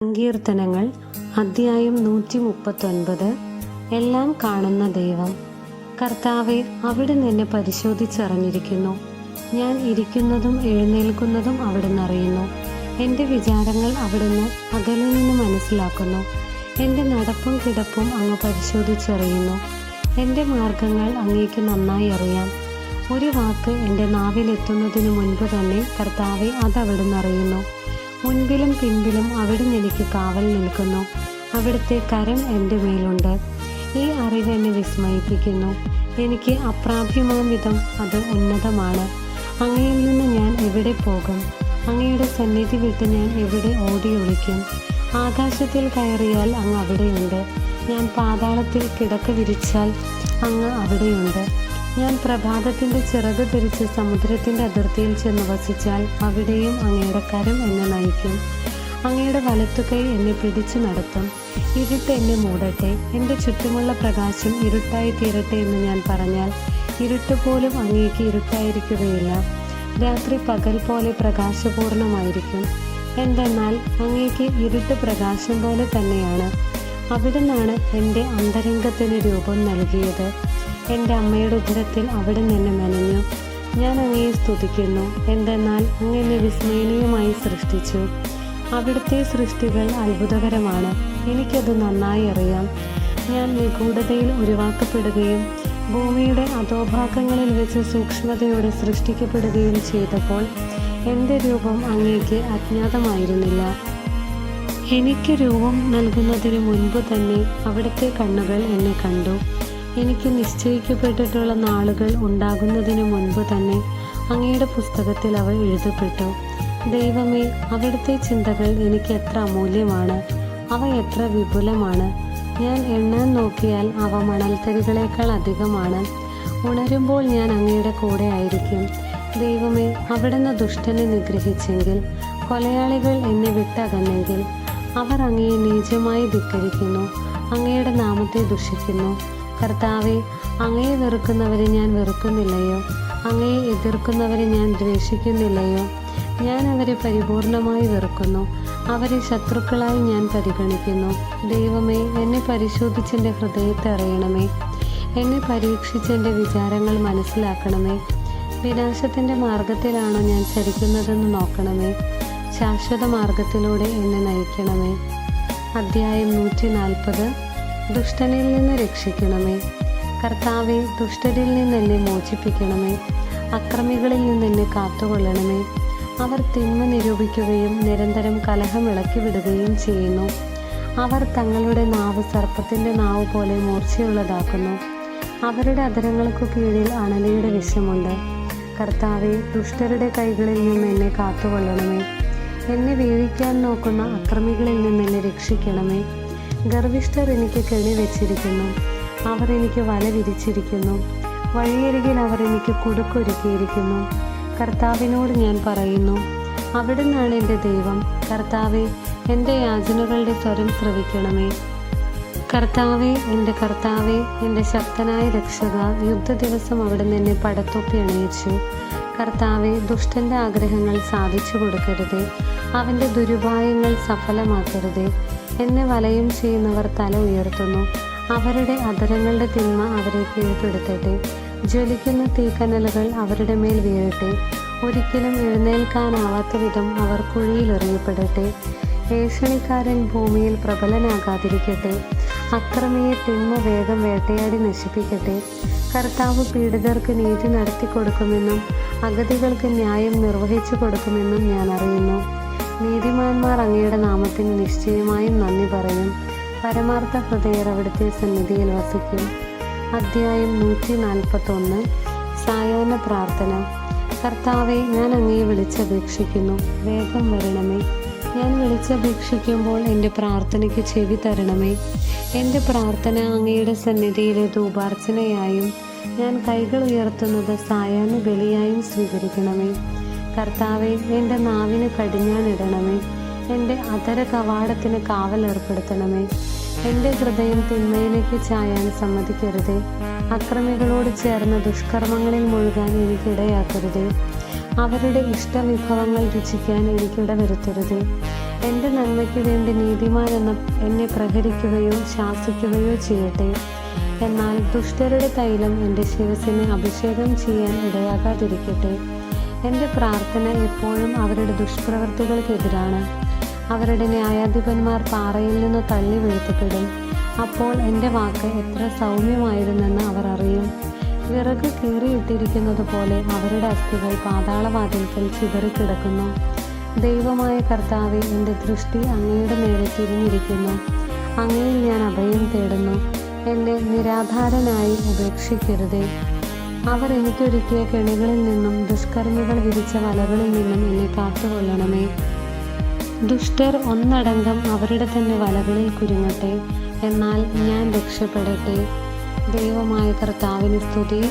സങ്കീർത്തനങ്ങൾ അധ്യായം 139. എല്ലാം കാണുന്ന ദൈവം. കർത്താവെ, അവിടുന്ന് എന്നെ പരിശോധിച്ചറിഞ്ഞിരിക്കുന്നു. ഞാൻ ഇരിക്കുന്നതും എഴുന്നേൽക്കുന്നതും അവിടുന്ന് അറിയുന്നു. എൻ്റെ വിചാരങ്ങൾ അവിടുന്ന് അകലിൽ നിന്ന് മനസ്സിലാക്കുന്നു. എൻ്റെ നടപ്പും കിടപ്പും അങ്ങ് പരിശോധിച്ചറിയുന്നു. എൻ്റെ മാർഗങ്ങൾ അങ്ങേക്ക് നന്നായി അറിയാം. ഒരു വാക്ക് എൻ്റെ നാവിലെത്തുന്നതിന് മുൻപ് തന്നെ കർത്താവെ, അതവിടുന്ന് അറിയുന്നു. മുൻപിലും പിൻപിലും അവിടുന്ന് എനിക്ക് കാവൽ നിൽക്കുന്നു. അവിടുത്തെ കരം എൻ്റെ മേലുണ്ട്. ഈ അറിവ് എന്നെ വിസ്മയിപ്പിക്കുന്നു. എനിക്ക് അപ്രാപ്യമാം വിധം അത് ഉന്നതമാണ്. അങ്ങയിൽ നിന്ന് ഞാൻ എവിടെ പോകും? അങ്ങയുടെ സന്നിധി വിട്ട് ഞാൻ എവിടെ ഓടി ഒളിക്കും? ആകാശത്തിൽ കയറിയാൽ അങ്ങ് അവിടെയുണ്ട്. ഞാൻ പാതാളത്തിൽ കിടക്ക വിരിച്ചാൽ അങ്ങ് അവിടെയുണ്ട്. ഞാൻ പ്രഭാതത്തിൻ്റെ ചിറക് ധരിച്ച് സമുദ്രത്തിൻ്റെ അതിർത്തിയിൽ ചെന്ന് വസിച്ചാൽ അവിടെയും അങ്ങയുടെ കരം എന്നെ നയിക്കും. അങ്ങയുടെ വലത്തുകൈ എന്നെ പിടിച്ചു നടത്തും. ഇരുട്ട് എന്നെ മൂടട്ടെ, എൻ്റെ ചുറ്റുമുള്ള പ്രകാശം ഇരുട്ടായി തീരട്ടെ എന്ന് ഞാൻ പറഞ്ഞാൽ ഇരുട്ട് പോലും അങ്ങേക്ക് ഇരുട്ടായിരിക്കുകയില്ല. രാത്രി പകൽ പോലെ പ്രകാശപൂർണമായിരിക്കും. എന്തെന്നാൽ അങ്ങേക്ക് ഇരുട്ട് പ്രകാശം പോലെ തന്നെയാണ്. അവിടുന്നാണ് എൻ്റെ അന്തരംഗത്തിന് രൂപം നൽകിയത്. എൻ്റെ അമ്മയുടെ ഉദരത്തിൽ അവിടുന്ന് എന്നെ മെനഞ്ഞു. ഞാൻ അങ്ങയെ സ്തുതിക്കുന്നു. എന്തെന്നാൽ അങ്ങ് എന്നെ വിസ്മയനീയമായി സൃഷ്ടിച്ചു. അവിടുത്തെ സൃഷ്ടികൾ അത്ഭുതകരമാണ്. എനിക്കത് നന്നായി അറിയാം. ഞാൻ നിഗൂഢതയിൽ ഉരുവാക്കപ്പെടുകയും ഭൂമിയുടെ അധോഭാഗങ്ങളിൽ വെച്ച് സൂക്ഷ്മതയോടെ സൃഷ്ടിക്കപ്പെടുകയും ചെയ്തപ്പോൾ എൻ്റെ രൂപം അങ്ങേക്ക് അജ്ഞാതമായിരുന്നില്ല. എനിക്ക് രൂപം നൽകുന്നതിന് മുൻപ് തന്നെ അവിടുത്തെ കണ്ണുകൾ എന്നെ കണ്ടു. എനിക്ക് നിശ്ചയിക്കപ്പെട്ടിട്ടുള്ള നാളുകൾ ഉണ്ടാകുന്നതിന് മുൻപ് തന്നെ അങ്ങയുടെ പുസ്തകത്തിൽ അവ എഴുതപ്പെട്ടു. ദൈവമേ, അവിടുത്തെ ചിന്തകൾ എനിക്ക് എത്ര അമൂല്യമാണ്! അവ എത്ര വിപുലമാണ്! ഞാൻ എണ്ണാൻ നോക്കിയാൽ അവ മണൽത്തരികളേക്കാൾ അധികമാണ്. ഉണരുമ്പോൾ ഞാൻ അങ്ങയുടെ കൂടെ ആയിരിക്കും. ദൈവമേ, അവിടുന്ന് ദുഷ്ടനെ നിഗ്രഹിച്ചെങ്കിൽ, കൊലയാളികൾ എന്നെ വിട്ടകന്നെങ്കിൽ, അവർ അങ്ങയെ നീചമായി ധിക്കരിക്കുന്നു, അങ്ങയുടെ നാമത്തെ ദുഷിക്കുന്നു. കർത്താവെ, അങ്ങയെ വെറുക്കുന്നവരെ ഞാൻ വെറുക്കുന്നില്ലയോ? അങ്ങയെ എതിർക്കുന്നവരെ ഞാൻ ദ്വേഷിക്കുന്നില്ലയോ? ഞാൻ അവരെ പരിപൂർണമായി വെറുക്കുന്നു. അവരെ ശത്രുക്കളായി ഞാൻ പരിഗണിക്കുന്നു. ദൈവമേ, എന്നെ പരിശോധിച്ചെൻ്റെ ഹൃദയത്തെ അറിയണമേ. എന്നെ പരീക്ഷിച്ചെൻ്റെ വിചാരങ്ങൾ മനസ്സിലാക്കണമേ. വിനാശത്തിൻ്റെ മാർഗത്തിലാണോ ഞാൻ ചരിക്കുന്നതെന്ന് നോക്കണമേ. ശാശ്വത മാർഗത്തിലൂടെ എന്നെ നയിക്കണമേ. അധ്യായം 140. ദുഷ്ടനിൽ നിന്ന് രക്ഷിക്കണമേ. കർത്താവെ, ദുഷ്ടരിൽ നിന്ന് എന്നെ മോചിപ്പിക്കണമേ. അക്രമികളിൽ നിന്ന് എന്നെ കാത്തുകൊള്ളണമേ. അവർ തിന്മ നിരൂപിക്കുകയും നിരന്തരം കലഹം ഇളക്കി വിടുകയും ചെയ്യുന്നു. അവർ തങ്ങളുടെ നാവ് സർപ്പത്തിൻ്റെ നാവ് പോലെ മൂർച്ചയുള്ളതാക്കുന്നു. അവരുടെ അധരങ്ങൾക്ക് കീഴിൽ അണലിയുടെ വിഷമുണ്ട്. കർത്താവെ, ദുഷ്ടരുടെ കൈകളിൽ നിന്ന് എന്നെ കാത്തുകൊള്ളണമേ. എന്നെ വീഴിക്കാൻ നോക്കുന്ന അക്രമികളിൽ നിന്ന് എന്നെ രക്ഷിക്കണമേ. ഗർവിഷ്ഠർ എനിക്ക് കെണി വെച്ചിരിക്കുന്നു. അവർ എനിക്ക് വല വിരിച്ചിരിക്കുന്നു. വഴിയരികിൽ അവർ എനിക്ക് കുടുക്കൊരുക്കിയിരിക്കുന്നു. കർത്താവിനോട് ഞാൻ പറയുന്നു, അവിടുന്നാണ് എൻ്റെ ദൈവം. കർത്താവെ, എൻ്റെ യാചനകളുടെ സ്വരം ശ്രവിക്കണമേ. കർത്താവെ, എൻ്റെ കർത്താവെ, എൻ്റെ ശക്തനായ രക്ഷക, യുദ്ധ ദിവസം അവിടുന്ന് എന്നെ പടത്തൊപ്പി അണിയിച്ചു. കർത്താവെ, ദുഷ്ടൻ്റെ ആഗ്രഹങ്ങൾ സാധിച്ചു കൊടുക്കരുതേ. അവൻ്റെ ദുരുപായങ്ങൾ സഫലമാക്കരുതേ. എന്നെ വലയം ചെയ്യുന്നവർ തല ഉയർത്തുന്നു. അവരുടെ അധരങ്ങളുടെ തിന്മ അവരെ കീഴ്പ്പെടുത്തട്ടെ. ജ്വലിക്കുന്ന തീക്കനലുകൾ അവരുടെ മേൽ വീഴട്ടെ. ഒരിക്കലും എഴുന്നേൽക്കാനാവാത്ത വിധം അവർ കുഴിയിലെറിയപ്പെടട്ടെ. ഏഷണിക്കാരൻ ഭൂമിയിൽ പ്രബലനാകാതിരിക്കട്ടെ. അക്രമിയെ തിന്മ വേഗം വേട്ടയാടി നശിപ്പിക്കട്ടെ. കർത്താവ് പീഡിതർക്ക് നീതി നടത്തി കൊടുക്കുമെന്നും അഗതികൾക്ക് ന്യായം നിർവഹിച്ചു കൊടുക്കുമെന്നും ഞാൻ അറിയുന്നു. നീതിമാന്മാർ അങ്ങയുടെ നാമത്തിന് നിശ്ചയമായും നന്ദി പറയും. പരമാർത്ഥ ഹൃദയർ അവിടുത്തെ സന്നിധിയിൽ വസിക്കും. അധ്യായം 141. സായാഹ്ന പ്രാർത്ഥന. കർത്താവെ, ഞാൻ അങ്ങയെ വിളിച്ചപേക്ഷിക്കുന്നു. വേഗം വരണമേ. ഞാൻ വിളിച്ചപേക്ഷിക്കുമ്പോൾ എൻ്റെ പ്രാർത്ഥനയ്ക്ക് ചെവി തരണമേ. എൻ്റെ പ്രാർത്ഥന അങ്ങയുടെ സന്നിധിയിലെ ധൂപാർച്ചനയായും ഞാൻ കൈകൾ ഉയർത്തുന്നത് സായാഹ്ന ബലിയായും സ്വീകരിക്കണമേ. കർത്താവെ, എൻ്റെ നാവിന് കടിഞ്ഞാണിടണമേ. എൻ്റെ അധര കവാടത്തിന് കാവൽ ഏർപ്പെടുത്തണമേ. എൻ്റെ ഹൃദയം തിന്മയിലേക്ക് ചായാൻ സമ്മതിക്കരുതേ. അക്രമികളോട് ചേർന്ന് ദുഷ്കർമ്മങ്ങളിൽ മുഴുകാൻ എനിക്കിടയാക്കരുതേ. അവരുടെ ഇഷ്ടവിഭവങ്ങൾ രുചിക്കാൻ എനിക്കിട വരുത്തരുതേ. എൻ്റെ നന്മയ്ക്ക് വേണ്ടി നീതിമാൻ എന്നെ പ്രഹരിക്കുകയോ ശാസിക്കുകയോ ചെയ്യട്ടെ. എന്നാൽ ദുഷ്ടരുടെ തൈലം എൻ്റെ ശിരസിനെ അഭിഷേകം ചെയ്യാൻ ഇടയാകാതിരിക്കട്ടെ. എൻ്റെ പ്രാർത്ഥന എപ്പോഴും അവരുടെ ദുഷ്പ്രവൃത്തികൾക്കെതിരാണ്. അവരുടെ ന്യായാധിപന്മാർ പാറയിൽ നിന്ന് തള്ളി വീഴ്ത്തപ്പെടും. അപ്പോൾ എൻ്റെ വാക്ക് എത്ര സൗമ്യമായിരുന്നെന്ന് അവർ അറിയും. വിറക് കീറിയിട്ടിരിക്കുന്നത് പോലെ അവരുടെ അസ്ഥികൾ പാതാളവാതിൽക്കൽ ചിതറിക്കിടക്കുന്നു. ദൈവമായ കർത്താവേ, എൻ്റെ ദൃഷ്ടി അങ്ങയുടെ നേരെ തിരിഞ്ഞിരിക്കുന്നു. അങ്ങയിൽ ഞാൻ അഭയം തേടുന്നു. എന്നെ നിരാധാരനായി ഉപേക്ഷിക്കരുതേ. അവർ എനിക്കൊരുക്കിയ കെണികളിൽ നിന്നും ദുഷ്കർമ്മികൾ വിരിച്ച വലകളിൽ നിന്നും എന്നെ കാത്തുകൊള്ളണമേ. ദുഷ്ടർ ഒന്നടങ്കം അവരുടെ തന്നെ വലകളിൽ കുരുങ്ങട്ടെ, എന്നാൽ ഞാൻ രക്ഷപ്പെടട്ടെ. ദൈവമായ കർത്താവിന് സ്തുതി.